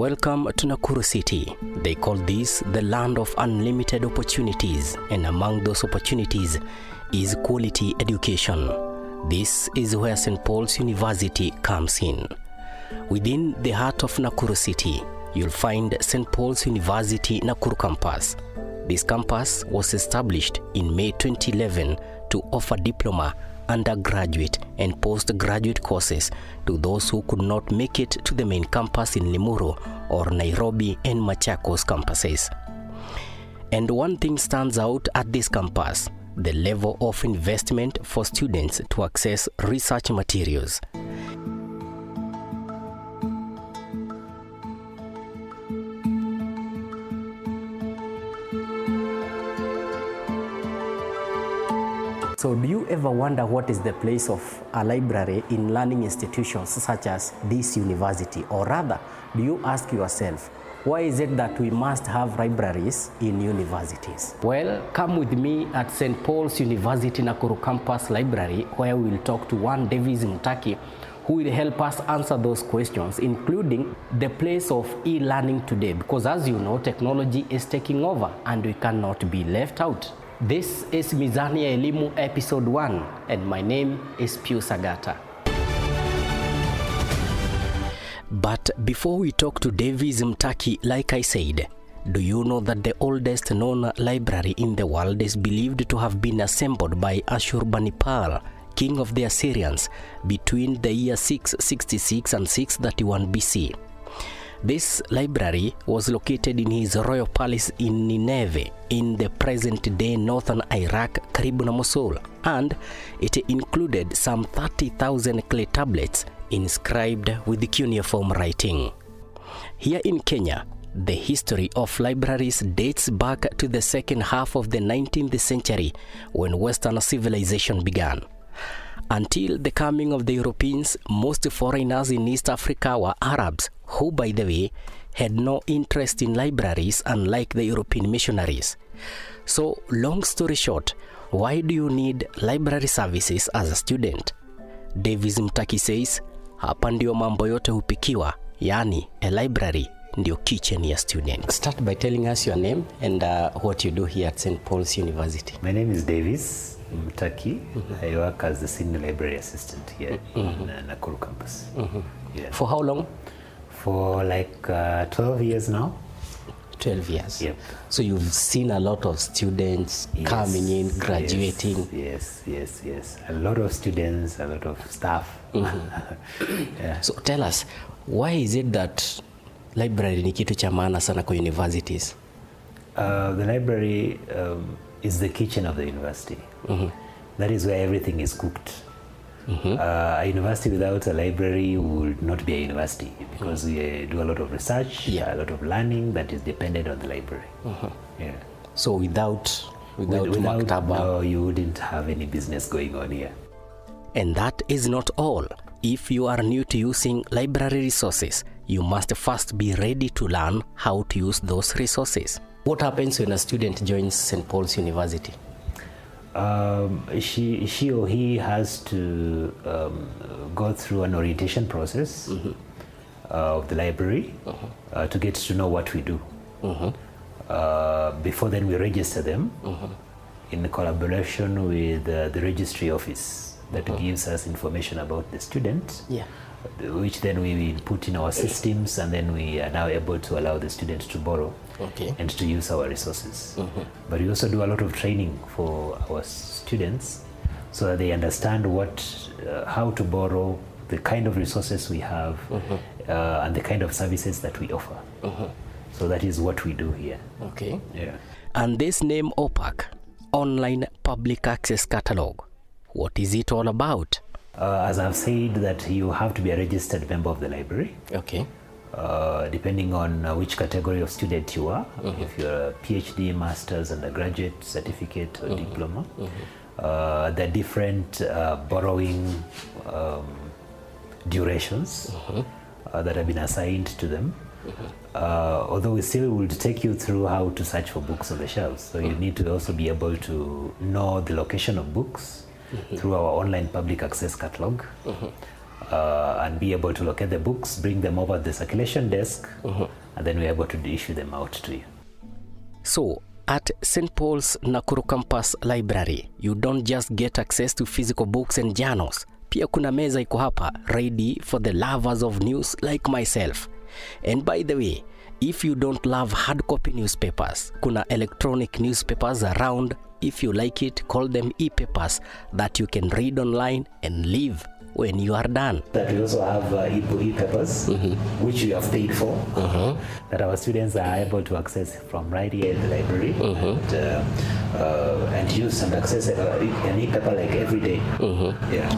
Welcome to Nakuru City. They call this the land of unlimited opportunities, and among those opportunities is quality education. This is where St. Paul's University comes in. Within the heart of Nakuru City, you'll find St. Paul's University Nakuru Campus. This campus was established in May 2011 to offer diploma, undergraduate and postgraduate courses to those who could not make it to the main campus in Limuru or Nairobi and Machakos campuses. And one thing stands out at this campus: the level of investment for students to access research materials. So do you ever wonder what is the place of a library in learning institutions such as this university? Or rather, do you ask yourself, why is it that we must have libraries in universities? Well, come with me at St. Paul's University Nakuru Campus Library, where we will talk to one Davis Mtaki, who will help us answer those questions, including the place of e-learning today. Because as you know, technology is taking over and we cannot be left out. This is Mizani Elimu episode 1, and my name is Pius Agata. But before we talk to Davis Mtaki, like I said, do you know that the oldest known library in the world is believed to have been assembled by Ashurbanipal, king of the Assyrians, between the year 666 and 631 BC. This library was located in his royal palace in Nineveh in the present-day northern Iraq, karibu na Mosul, and it included some 30,000 clay tablets inscribed with cuneiform writing. Here in Kenya, the history of libraries dates back to the second half of the 19th century when Western civilization began. Until the coming of the Europeans, most foreigners in East Africa were Arabs, who, by the way, had no interest in libraries unlike the European missionaries. So, long story short, why do you need library services as a student? Davis Mtaki says, hapa ndio mambo yote hupikiwa, yani a library ndio kitchen ya student. Start by telling us your name and what you do here at St. Paul's University. My name is Davis Mtaki. I work as the senior library assistant here in Nakuru Campus. Yeah. For how long? For like 12 years now. 12 years. Yep. So you've seen a lot of students coming in, graduating. Yes. A lot of students, a lot of staff. Yeah. So tell us, why is it that library ni kitu cha maana sana kwa universities? The library is the kitchen of the university. That is where everything is cooked. A university without a library would not be a university, because we do a lot of research, a lot of learning that is dependent on the library. Yeah. So without maktaba, no, you wouldn't have any business going on here. And that is not all. If you are new to using library resources, you must first be ready to learn how to use those resources. What happens when a student joins St. Paul's University? She or he has to go through an orientation process of the library to get to know what we do. Before then, we register them in collaboration with the registry office that gives us information about the student, which then we will put in our systems, and then we are now able to allow the students to borrow and to use our resources. But we also do a lot of training for our students so that they understand how to borrow, the kind of resources we have, and the kind of services that we offer. So that is what we do here. Okay. Yeah. And this name OPAC, Online Public Access Catalog, what is it all about? As I've said, that you have to be a registered member of the library. Okay. Depending on which category of student you are, if you're a PhD, master's, undergraduate, certificate, or diploma, there are different borrowing durations that have been assigned to them. Although we still will take you through how to search for books on the shelves. So you need to also be able to know the location of books through our online public access catalog, and be able to locate the books, bring them over the circulation desk, and then we're able to issue them out to you. So, at St. Paul's Nakuru Campus Library, you don't just get access to physical books and journals. Pia kuna meza iko hapa, ready for the lovers of news like myself. And by the way, if you don't love hard copy newspapers, kuna electronic newspapers around. If you like it, call them e-papers that you can read online and leave when you are done. That we also have e-papers, which we have paid for, that our students are able to access from right here in the library and use and access an e-paper like every day. Yeah.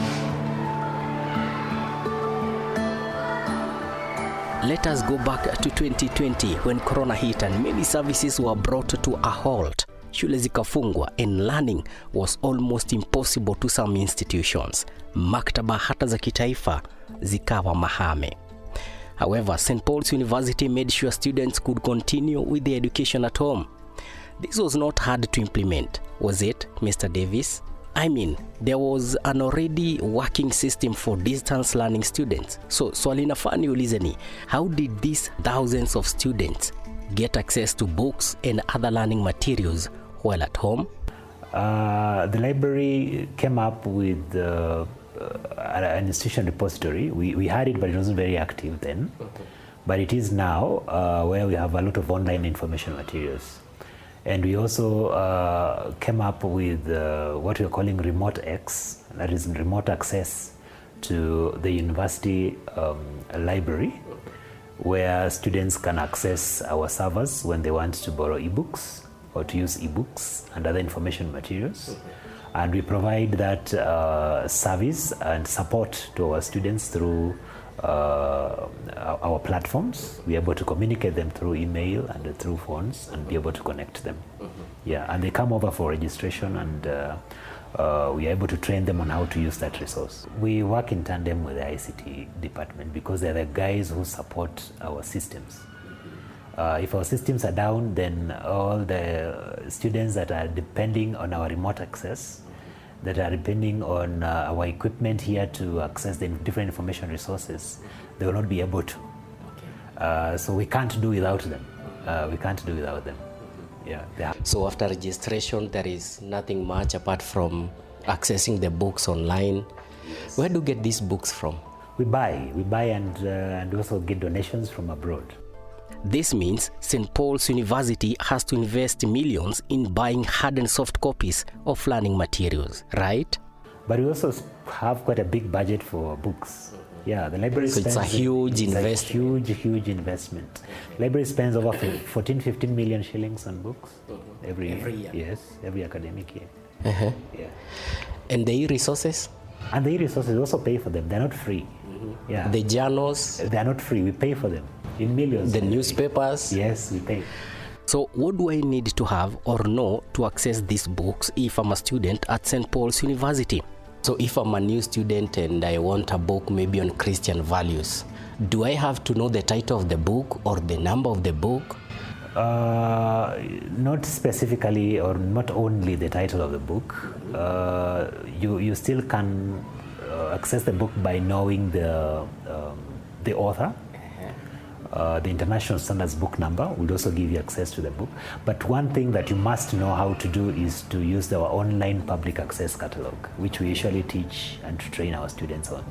Let us go back to 2020 when Corona hit and many services were brought to a halt. Shule zikafungwa and learning was almost impossible to some institutions. Maktaba hata za kitaifa zikawa mahame. However, St. Paul's University made sure students could continue with their education at home. This was not hard to implement, was it, Mr. Davis? I mean, there was an already working system for distance learning students. So, swali nafaa niulize ni, how did these thousands of students get access to books and other learning materials while at home? The library came up with an institution repository. We had it, but it wasn't very active then. But it is now, where we have a lot of online information materials. And we also came up with what we're calling remote X, that is remote access to the university library, where students can access our servers when they want to borrow ebooks or to use ebooks and other information materials. And we provide that service and support to our students through our platforms. We're able to communicate them through email and through phones and be able to connect them. Yeah, and they come over for registration and we are able to train them on how to use that resource. We work in tandem with the ICT department because they're the guys who support our systems. If our systems are down, then all the students that are depending on our remote access, that are depending on our equipment here to access the different information resources, they will not be able to. So we can't do without them. We can't do without them. Yeah. So after registration, there is nothing much apart from accessing the books online. Yes. Where do you get these books from? We buy and also get donations from abroad. This means St. Paul's University has to invest millions in buying hard and soft copies of learning materials, right? But we also have quite a big budget for books. Yeah, the library so spends... it's a huge investment. Huge investment. Library spends over 15 million shillings on books every year. Yes, every academic year. Yeah. And the e-resources? And the e-resources also pay for them. They're not free. Yeah. The journals? They're not free. We pay for them in millions. The newspapers? Yes, we pay. So what do I need to have or know to access these books if I'm a student at St. Paul's University? So if I'm a new student and I want a book maybe on Christian values, do I have to know the title of the book or the number of the book? Not specifically or not only the title of the book. You still can access the book by knowing the author. The International Standards book number will also give you access to the book. But one thing that you must know how to do is to use our online public access catalog, which we usually teach and to train our students on.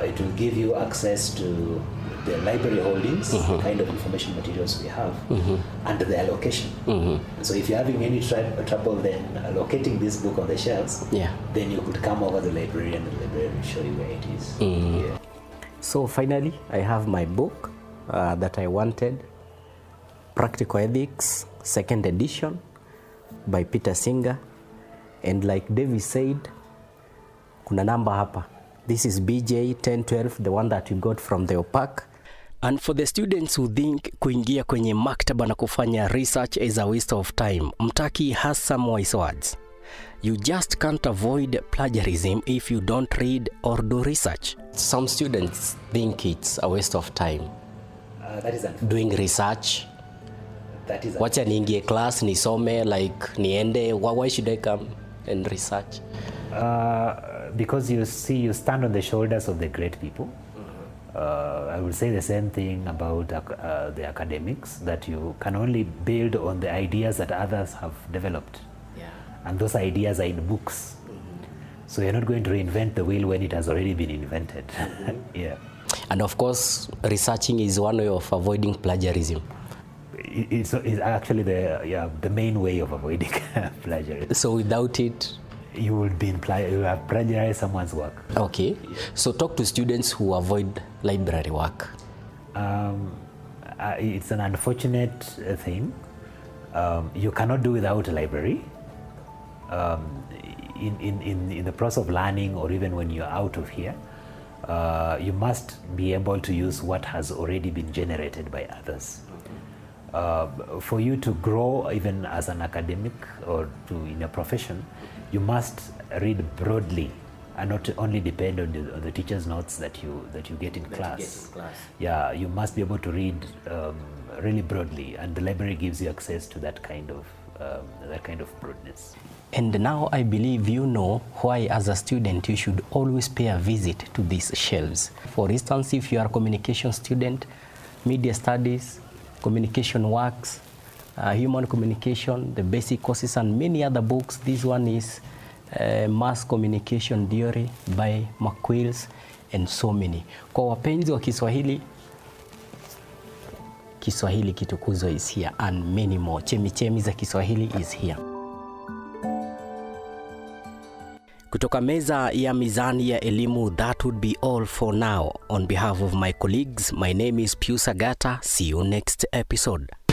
It will give you access to the library holdings, the kind of information materials we have, and the allocation. So if you're having any trouble then locating this book on the shelves, then you could come over the library and the librarian will show you where it is. Yeah. So finally, I have my book that I wanted, Practical Ethics, 2nd edition by Peter Singer. And like David said, kuna namba hapa. This is BJ 1012, the one that we got from the OPAC. And for the students who think kuingia kwenye maktaba na kufanya research is a waste of time, Mtaki has some wise words. You just can't avoid plagiarism if you don't read or do research. Some students think it's a waste of time. That is doing research. That is wacha niingie class nisome, like niende, why should I come and research? Because you stand on the shoulders of the great people. I will say the same thing about the academics, that you can only build on the ideas that others have developed. Yeah. And those ideas are in books. So you're not going to reinvent the wheel when it has already been invented. Yeah. And of course, researching is one way of avoiding plagiarism. It's actually the main way of avoiding plagiarism. So without it, you will have plagiarized someone's work. Okay. So talk to students who avoid library work. It's an unfortunate thing. You cannot do without a library. In the process of learning, or even when you're out of here, you must be able to use what has already been generated by others. For you to grow even as an academic or in a profession, you must read broadly and not only depend on the teacher's notes that you get in class. Yeah, you must be able to read really broadly, and the library gives you access to that kind of broadness. And now I believe you know why, as a student, you should always pay a visit to these shelves. For instance, if you are a communication student, media studies, communication works, human communication, the basic courses, and many other books. This one is Mass Communication Theory by McQuills and so many. Kwa wapenzi wa Kiswahili, Kiswahili Kitukuzwe is here, and many more. Chemichemi za Kiswahili is here. Kutoka meza ya Mizani ya Elimu, that would be all for now. On behalf of my colleagues, my name is Pius Agata. See you next episode.